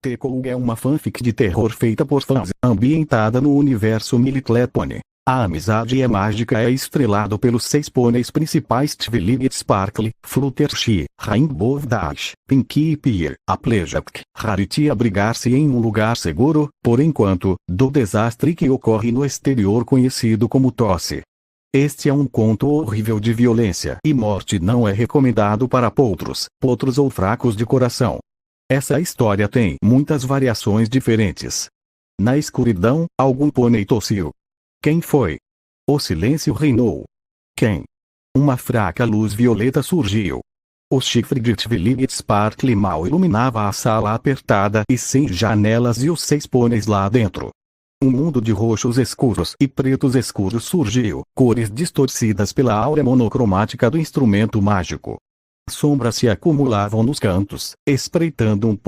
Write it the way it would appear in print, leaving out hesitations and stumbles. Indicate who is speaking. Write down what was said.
Speaker 1: Tekoug é uma fanfic de terror feita por fãs, ambientada no universo Military Pony. A amizade é mágica é estrelado pelos 6 pôneis principais Twilight Sparkle, Fluttershy, Rainbow Dash, Pinkie e Pier. A Plejack, Rarity abrigar-se em um lugar seguro, por enquanto, do desastre que ocorre no exterior conhecido como tosse. Este é um conto horrível de violência e morte, não é recomendado para potros ou fracos de coração. Essa história tem muitas variações diferentes. Na escuridão, algum pônei tossiu. Quem foi? O silêncio reinou. Quem? Uma fraca luz violeta surgiu. O chifre de Twilight Sparkle mal iluminava a sala apertada e sem janelas e os 6 pôneis lá dentro. Um mundo de roxos escuros e pretos escuros surgiu, cores distorcidas pela áurea monocromática do instrumento mágico. Sombras se acumulavam nos cantos, espreitando um